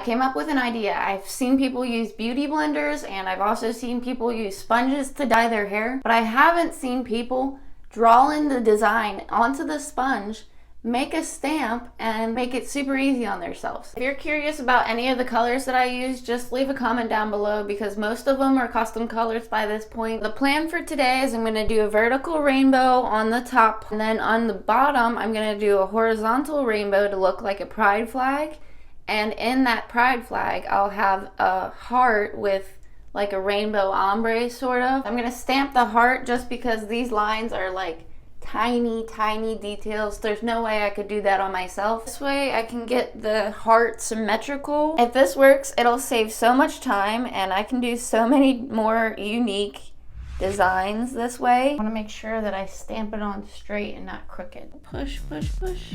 I came up with an idea. I've seen people use beauty blenders and I've also seen people use sponges to dye their hair, but I haven't seen people draw in the design onto the sponge, make a stamp, and make it super easy on themselves. If you're curious about any of the colors that I use, just leave a comment down below because most of them are custom colors by this point. The plan for today is I'm going to do a vertical rainbow on the top, and then on the bottom I'm going to do a horizontal rainbow to look like a pride flag. And in that pride flag, I'll have a heart with like a rainbow ombre sort of. I'm gonna stamp the heart just because these lines are like tiny, tiny details. There's no way I could do that on myself. This way I can get the heart symmetrical. If this works, it'll save so much time and I can do so many more unique designs this way. I wanna make sure that I stamp it on straight and not crooked. Push, push, push.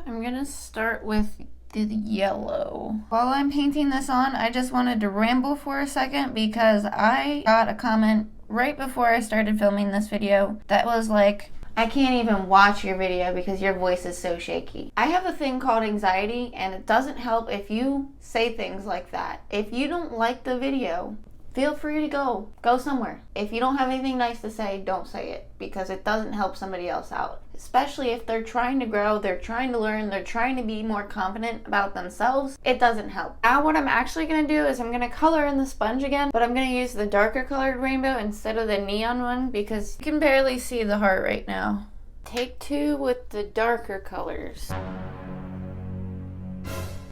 I'm gonna start with the yellow. While I'm painting this on, I just wanted to ramble for a second because I got a comment right before I started filming this video that was like, I can't even watch your video because your voice is so shaky. I have a thing called anxiety and it doesn't help if you say things like that. If you don't like the video, feel free to go somewhere. If you don't have anything nice to say, don't say it because it doesn't help somebody else out. Especially if they're trying to grow, they're trying to learn, they're trying to be more confident about themselves, it doesn't help. Now what I'm actually gonna do is I'm gonna color in the sponge again, but I'm gonna use the darker colored rainbow instead of the neon one because you can barely see the heart right now. Take two with the darker colors.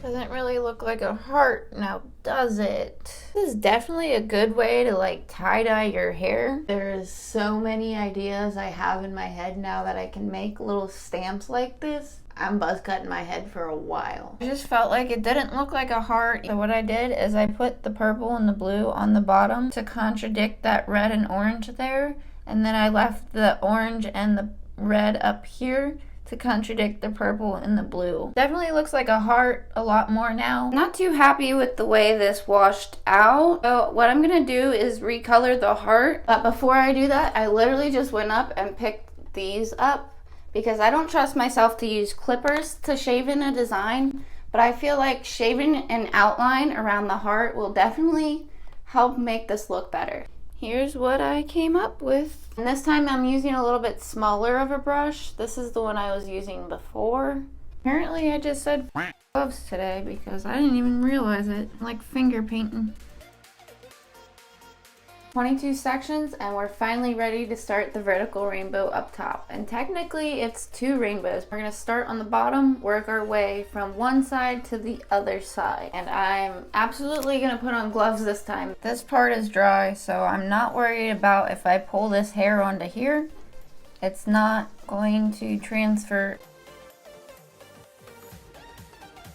Doesn't really look like a heart now, does it? This is definitely a good way to like tie-dye your hair. There's so many ideas I have in my head now that I can make little stamps like this. I'm buzz cutting my head for a while. I just felt like it didn't look like a heart. So what I did is I put the purple and the blue on the bottom to contradict that red and orange there. And then I left the orange and the red up here to contradict the purple and the blue. Definitely looks like a heart a lot more now. Not too happy with the way this washed out. So what I'm gonna do is recolor the heart. But before I do that, I literally just went up and picked these up because I don't trust myself to use clippers to shave in a design, but I feel like shaving an outline around the heart will definitely help make this look better. Here's what I came up with. And this time I'm using a little bit smaller of a brush. This is the one I was using before. Apparently I just said gloves today because I didn't even realize it. I'm like finger painting. 22 sections and we're finally ready to start the vertical rainbow up top. And technically it's 2 rainbows. We're gonna start on the bottom, work our way from one side to the other side. And I'm absolutely gonna put on gloves this time. This part is dry, so I'm not worried about if I pull this hair onto here, it's not going to transfer.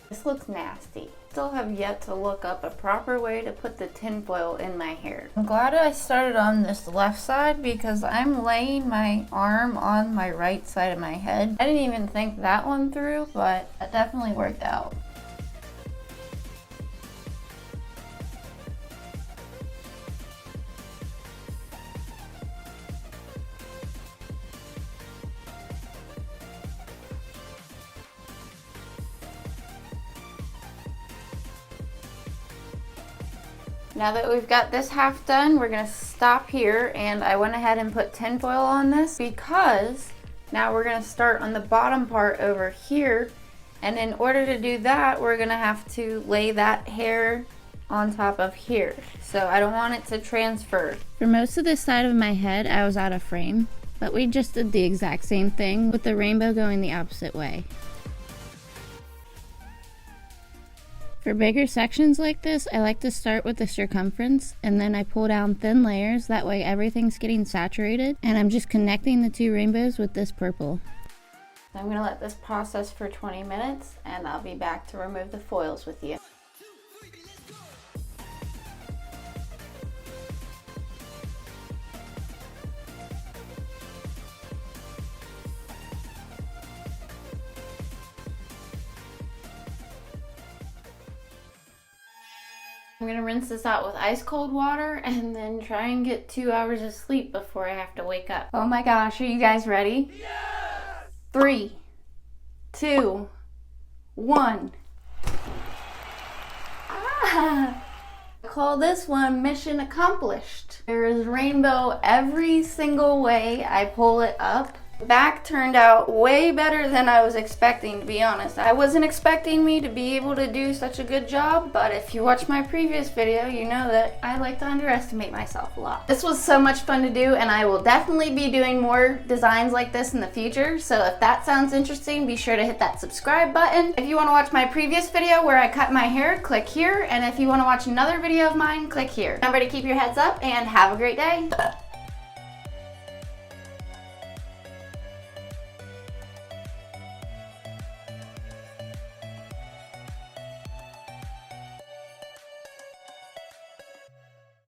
This looks nasty. Still have yet to look up a proper way to put the tinfoil in my hair. I'm glad I started on this left side because I'm laying my arm on my right side of my head. I didn't even think that one through, but that definitely worked out. Now that we've got this half done, we're gonna stop here, and I went ahead and put tinfoil on this because now we're gonna start on the bottom part over here, and in order to do that, we're gonna have to lay that hair on top of here. So I don't want it to transfer. For most of this side of my head, I was out of frame, but we just did the exact same thing with the rainbow going the opposite way. For bigger sections like this, I like to start with the circumference and then I pull down thin layers, that way everything's getting saturated, and I'm just connecting the 2 rainbows with this purple. I'm going to let this process for 20 minutes and I'll be back to remove the foils with you. I'm gonna rinse this out with ice cold water and then try and get 2 hours of sleep before I have to wake up. Oh my gosh, are you guys ready? Yes! 3, 2, 1. I call this one mission accomplished. There is rainbow every single way I pull it up. The back turned out way better than I was expecting, to be honest. I wasn't expecting me to be able to do such a good job, but if you watch my previous video, you know that I like to underestimate myself a lot. This was so much fun to do, and I will definitely be doing more designs like this in the future, so if that sounds interesting, be sure to hit that subscribe button. If you want to watch my previous video where I cut my hair, click here, and if you want to watch another video of mine, click here. Remember to keep your heads up, and have a great day.